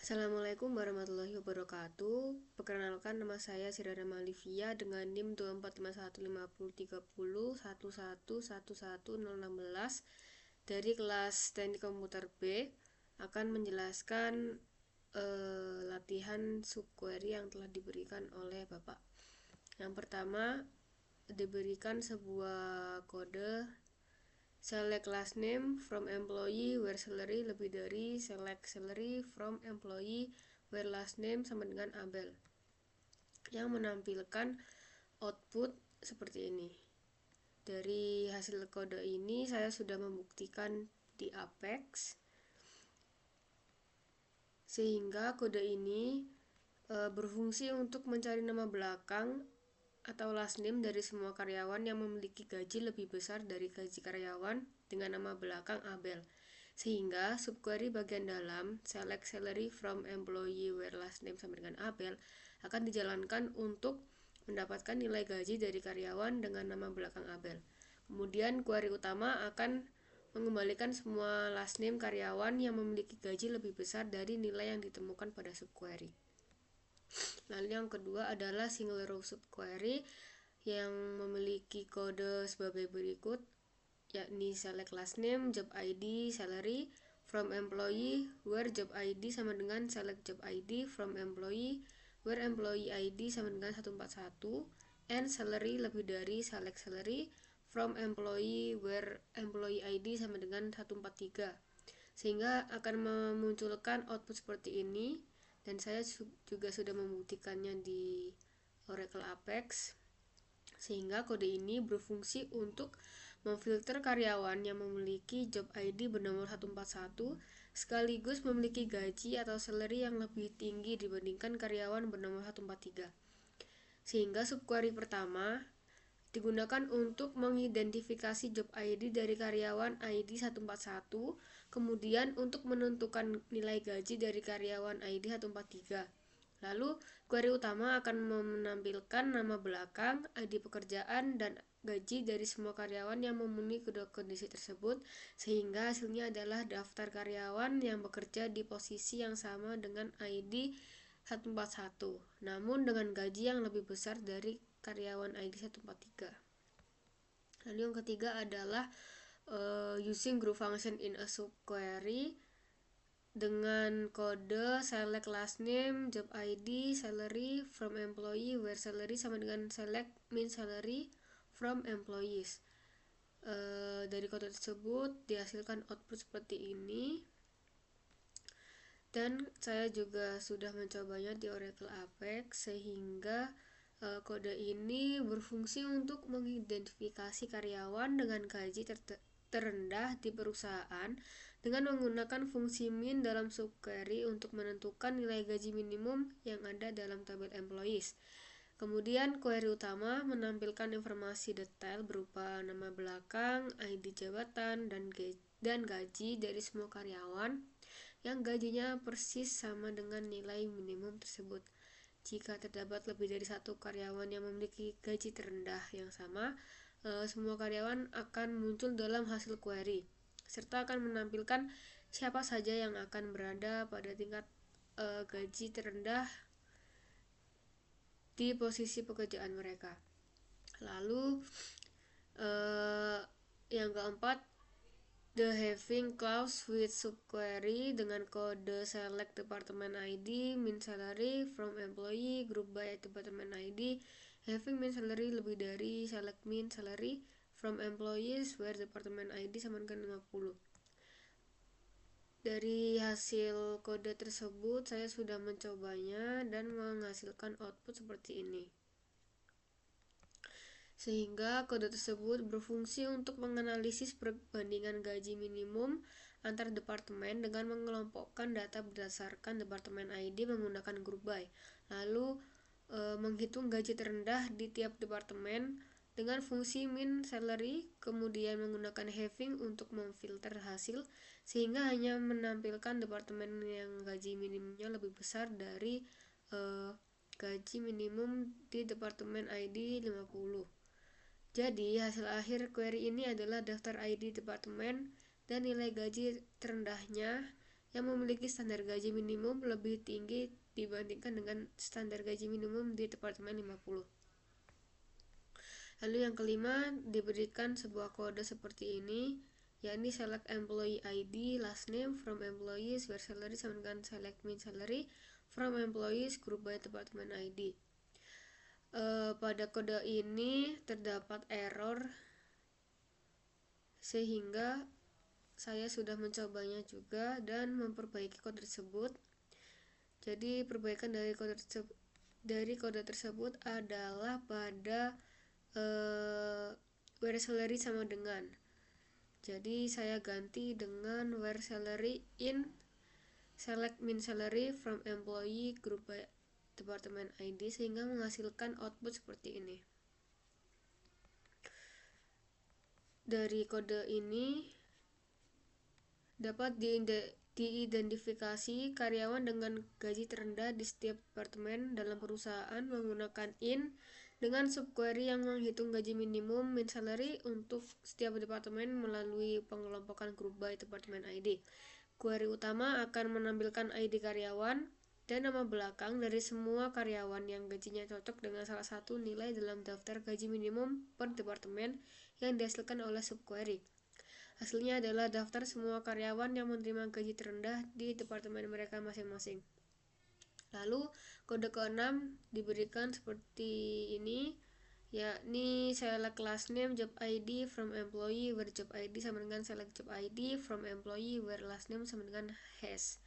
Assalamualaikum warahmatullahi wabarakatuh. Perkenalkan, nama saya Sirana Malivia dengan NIM 24515030111116 dari kelas Teknik Komputer B akan menjelaskan latihan subquery yang telah diberikan oleh Bapak. Yang pertama, diberikan sebuah kode select last name from employee where salary lebih dari select salary from employee where last name sama dengan Abel, yang menampilkan output seperti ini. Dari hasil kode ini saya sudah membuktikan di Apex, sehingga kode ini berfungsi untuk mencari nama belakang atau last name dari semua karyawan yang memiliki gaji lebih besar dari gaji karyawan dengan nama belakang Abel. Sehingga subquery bagian dalam select salary from employee where last name sama dengan Abel akan dijalankan untuk mendapatkan nilai gaji dari karyawan dengan nama belakang Abel. Kemudian query utama akan mengembalikan semua last name karyawan yang memiliki gaji lebih besar dari nilai yang ditemukan pada subquery. Lalu yang kedua adalah single row subquery yang memiliki kode sebagai berikut, yakni select last name, job ID, salary from employee where job ID sama dengan select job ID from employee where employee ID sama dengan 141 and salary lebih dari select salary from employee where employee ID sama dengan 143, sehingga akan memunculkan output seperti ini. Dan saya juga sudah membuktikannya di Oracle Apex, sehingga kode ini berfungsi untuk memfilter karyawan yang memiliki job ID bernomor 141 sekaligus memiliki gaji atau salary yang lebih tinggi dibandingkan karyawan bernomor 143. Sehingga subquery pertama digunakan untuk mengidentifikasi job ID dari karyawan ID 141, kemudian untuk menentukan nilai gaji dari karyawan ID 143. Lalu, query utama akan menampilkan nama belakang, ID pekerjaan, dan gaji dari semua karyawan yang memenuhi kedua kondisi tersebut, sehingga hasilnya adalah daftar karyawan yang bekerja di posisi yang sama dengan ID 141, namun dengan gaji yang lebih besar dari karyawan ID 143. Lalu yang ketiga adalah using group function in a subquery dengan kode select last name, job ID, salary from employee where salary sama dengan select min salary from employees. Dari kode tersebut dihasilkan output seperti ini, dan saya juga sudah mencobanya di Oracle Apex, sehingga kode ini berfungsi untuk mengidentifikasi karyawan dengan gaji terendah di perusahaan dengan menggunakan fungsi min dalam subquery untuk menentukan nilai gaji minimum yang ada dalam tabel employees. Kemudian query utama menampilkan informasi detail berupa nama belakang, ID jabatan, dan gaji dari semua karyawan yang gajinya persis sama dengan nilai minimum tersebut. Jika terdapat lebih dari satu karyawan yang memiliki gaji terendah yang sama, semua karyawan akan muncul dalam hasil query, serta akan menampilkan siapa saja yang akan berada pada tingkat gaji terendah di posisi pekerjaan mereka. Lalu yang keempat, the having clause with subquery dengan kode select department ID min salary from employee group by department ID having min salary lebih dari select min salary from employees where department ID sama dengan 50. Dari hasil kode tersebut saya sudah mencobanya dan menghasilkan output seperti ini. Sehingga kode tersebut berfungsi untuk menganalisis perbandingan gaji minimum antar departemen dengan mengelompokkan data berdasarkan departemen ID menggunakan group by, lalu menghitung gaji terendah di tiap departemen dengan fungsi min salary, kemudian menggunakan having untuk memfilter hasil sehingga hanya menampilkan departemen yang gaji minimumnya lebih besar dari gaji minimum di departemen ID 50. Jadi hasil akhir query ini adalah daftar ID departemen dan nilai gaji terendahnya yang memiliki standar gaji minimum lebih tinggi dibandingkan dengan standar gaji minimum di Departemen 50. Lalu yang kelima, diberikan sebuah kode seperti ini, yakni select employee ID last name from employees where salary sama dengan select min salary from employees group by department ID. Pada kode ini terdapat error sehingga saya sudah mencobanya juga dan memperbaiki kode tersebut. Jadi perbaikan dari kode tersebut adalah pada where salary sama dengan. Jadi saya ganti dengan where salary in select min salary from employee group by department ID sehingga menghasilkan output seperti ini. Dari kode ini dapat diidentifikasi karyawan dengan gaji terendah di setiap departemen dalam perusahaan menggunakan in dengan subquery yang menghitung gaji minimum min salary untuk setiap departemen melalui pengelompokan group by department ID. Query utama akan menampilkan ID karyawan dan nama belakang dari semua karyawan yang gajinya cocok dengan salah satu nilai dalam daftar gaji minimum per departemen yang dihasilkan oleh subquery. Hasilnya adalah daftar semua karyawan yang menerima gaji terendah di departemen mereka masing-masing. Lalu kode ke-6 diberikan seperti ini, yakni select last name job ID from employee where job ID sama dengan select job ID from employee where last name sama dengan has.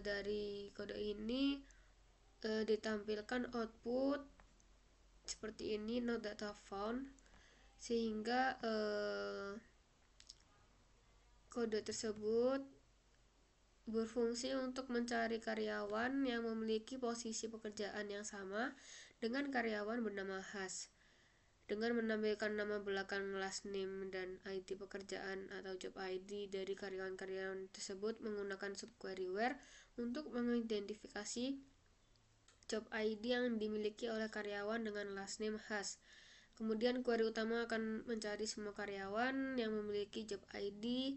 Dari kode ini ditampilkan output seperti ini, not data found, sehingga kode tersebut berfungsi untuk mencari karyawan yang memiliki posisi pekerjaan yang sama dengan karyawan bernama Has dengan menampilkan nama belakang last name dan ID pekerjaan atau job ID dari karyawan-karyawan tersebut menggunakan subquery where untuk mengidentifikasi job ID yang dimiliki oleh karyawan dengan last name Has. Kemudian query utama akan mencari semua karyawan yang memiliki job ID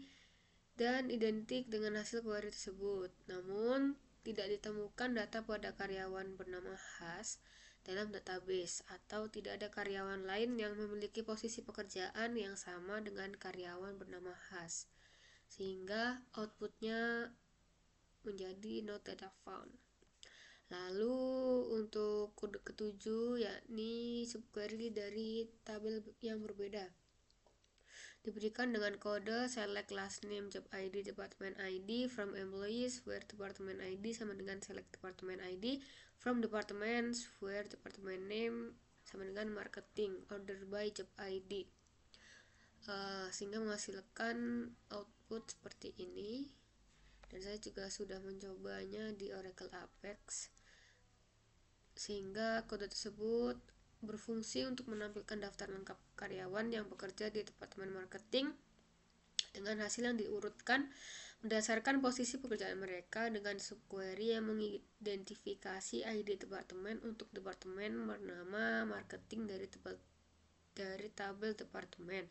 dan identik dengan hasil query tersebut. Namun, tidak ditemukan data pada karyawan bernama Has dalam database atau tidak ada karyawan lain yang memiliki posisi pekerjaan yang sama dengan karyawan bernama Has. Sehingga outputnya menjadi not data found. Lalu untuk kode ke-7 yakni subquery dari tabel yang berbeda. Diberikan dengan kode select last name job ID department ID from employees where department ID sama dengan select department ID from departments where department name sama dengan marketing order by job ID, sehingga menghasilkan output seperti ini. Dan saya juga sudah mencobanya di Oracle Apex, sehingga kode tersebut berfungsi untuk menampilkan daftar lengkap karyawan yang bekerja di departemen marketing dengan hasil yang diurutkan berdasarkan posisi pekerjaan mereka dengan subquery yang mengidentifikasi ID departemen untuk departemen bernama marketing dari tabel departemen.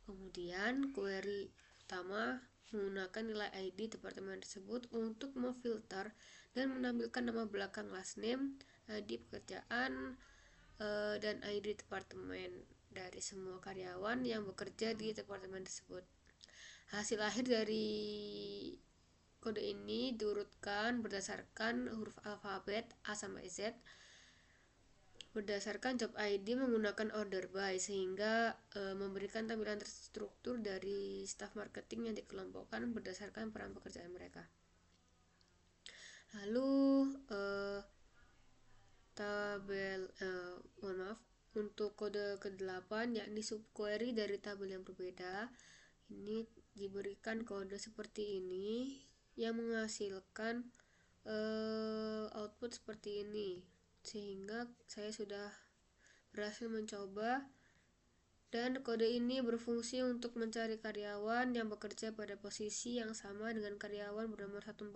Kemudian query utama menggunakan nilai ID departemen tersebut untuk memfilter dan menampilkan nama belakang last name, ID pekerjaan, dan ID departemen dari semua karyawan yang bekerja di departemen tersebut. Hasil akhir dari kode ini diurutkan berdasarkan huruf alfabet A sampai Z berdasarkan job ID menggunakan order by, sehingga memberikan tampilan terstruktur dari staf marketing yang dikelompokkan berdasarkan peran pekerjaan mereka. Lalu untuk kode ke-8 yakni subquery dari tabel yang berbeda, ini diberikan kode seperti ini yang menghasilkan output seperti ini, sehingga saya sudah berhasil mencoba, dan kode ini berfungsi untuk mencari karyawan yang bekerja pada posisi yang sama dengan karyawan bernomor 141,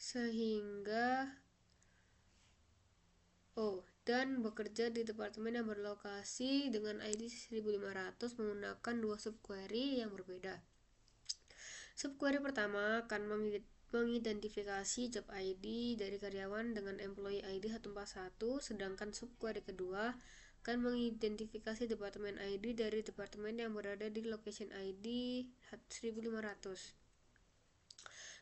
sehingga dan bekerja di departemen yang berlokasi dengan ID 1500 menggunakan dua subquery yang berbeda. Subquery pertama akan mengidentifikasi job ID dari karyawan dengan employee ID 141, sedangkan subquery kedua akan mengidentifikasi departemen ID dari departemen yang berada di location ID 1500.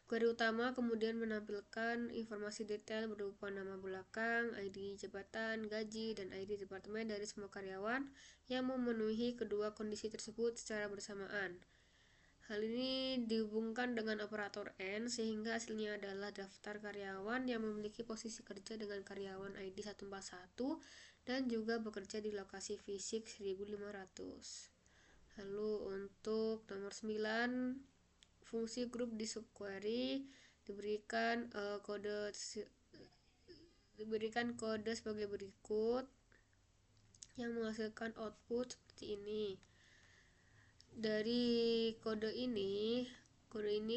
Query utama kemudian menampilkan informasi detail berupa nama belakang, ID jabatan, gaji, dan ID departemen dari semua karyawan yang memenuhi kedua kondisi tersebut secara bersamaan. Hal ini dihubungkan dengan operator N sehingga hasilnya adalah daftar karyawan yang memiliki posisi kerja dengan karyawan ID 141 dan juga bekerja di lokasi fisik 1500. Lalu untuk nomor 9, fungsi grup di subquery diberikan kode sebagai berikut yang menghasilkan output seperti ini. Dari kode ini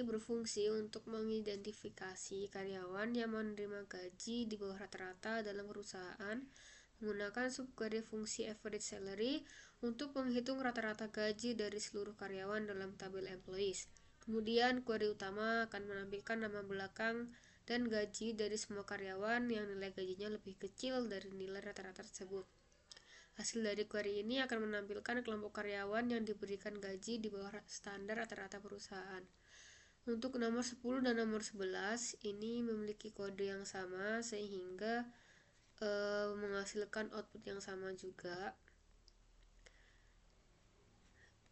berfungsi untuk mengidentifikasi karyawan yang menerima gaji di bawah rata-rata dalam perusahaan menggunakan subquery fungsi average salary untuk menghitung rata-rata gaji dari seluruh karyawan dalam tabel employees. Kemudian query utama akan menampilkan nama belakang dan gaji dari semua karyawan yang nilai gajinya lebih kecil dari nilai rata-rata tersebut. Hasil dari query ini akan menampilkan kelompok karyawan yang diberikan gaji di bawah standar rata-rata perusahaan. Untuk nomor 10 dan nomor 11 ini memiliki kode yang sama sehingga menghasilkan output yang sama juga.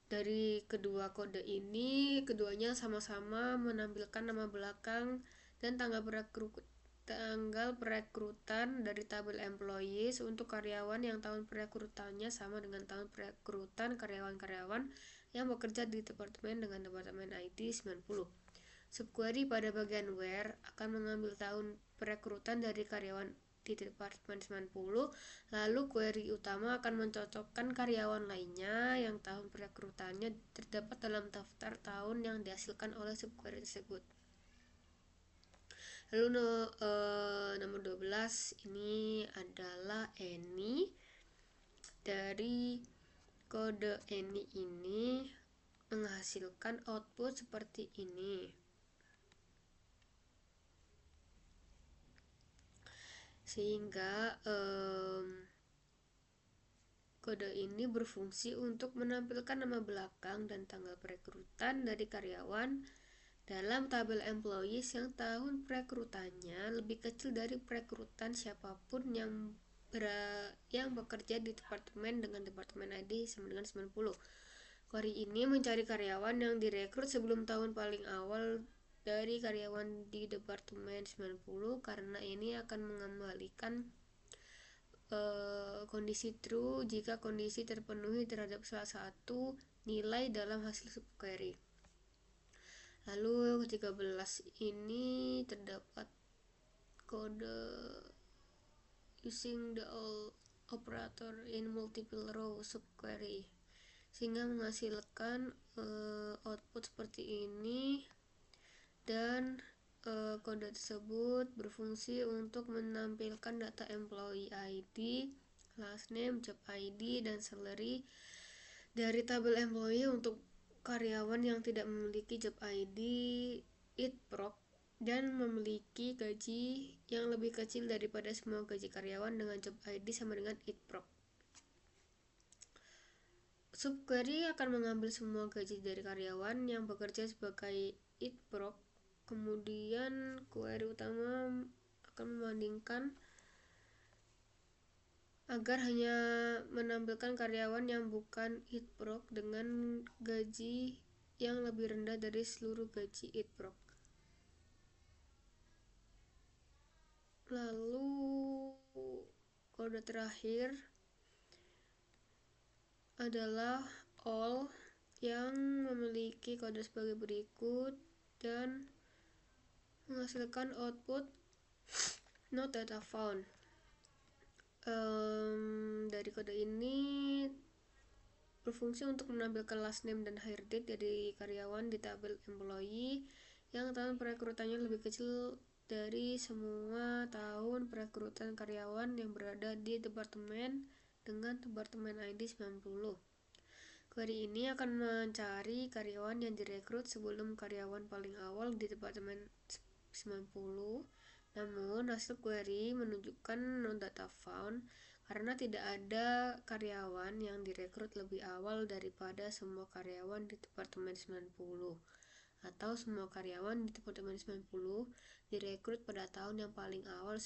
Dari kedua kode ini, keduanya sama-sama menampilkan nama belakang dan tanggal perekrutan dari tabel employees untuk karyawan yang tahun perekrutannya sama dengan tahun perekrutan karyawan-karyawan yang bekerja di departemen dengan departemen ID 90. Subquery pada bagian where akan mengambil tahun perekrutan dari karyawan di departemen 90, lalu query utama akan mencocokkan karyawan lainnya yang tahun perekrutannya terdapat dalam daftar tahun yang dihasilkan oleh subquery tersebut. Lalu nomor 12 ini adalah any. Dari kode any ini menghasilkan output seperti ini. Sehingga kode ini berfungsi untuk menampilkan nama belakang dan tanggal perekrutan dari karyawan dalam tabel employees yang tahun perekrutannya lebih kecil dari perekrutan siapapun yang bekerja di departemen dengan departemen ID sama dengan 90. Query ini mencari karyawan yang direkrut sebelum tahun paling awal dari karyawan di departemen 90 karena ini akan mengembalikan kondisi true jika kondisi terpenuhi terhadap salah satu nilai dalam hasil subquery. Lalu 13 ini terdapat kode using the operator in multiple row subquery sehingga menghasilkan output seperti ini, dan kode tersebut berfungsi untuk menampilkan data employee ID, last name, job ID, dan salary dari tabel employee untuk karyawan yang tidak memiliki job ID itprop dan memiliki gaji yang lebih kecil daripada semua gaji karyawan dengan job ID sama dengan itprop. Subquery akan mengambil semua gaji dari karyawan yang bekerja sebagai itprop. Kemudian query utama akan membandingkan agar hanya menampilkan karyawan yang bukan itprop dengan gaji yang lebih rendah dari seluruh gaji itprop. Lalu kode terakhir adalah all yang memiliki kode sebagai berikut dan menghasilkan output not data found. Dari kode ini berfungsi untuk menampilkan last name dan hire date dari karyawan di tabel employee yang tahun perekrutannya lebih kecil dari semua tahun perekrutan karyawan yang berada di departemen dengan departemen ID 90. Query ini akan mencari karyawan yang direkrut sebelum karyawan paling awal di departemen 90. Namun, hasil query menunjukkan no data found karena tidak ada karyawan yang direkrut lebih awal daripada semua karyawan di departemen 90, atau semua karyawan di departemen 90 direkrut pada tahun yang paling awal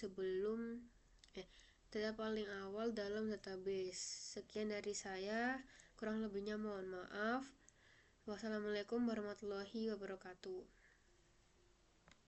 paling awal dalam database. Sekian dari saya, kurang lebihnya mohon maaf. Wassalamualaikum warahmatullahi wabarakatuh.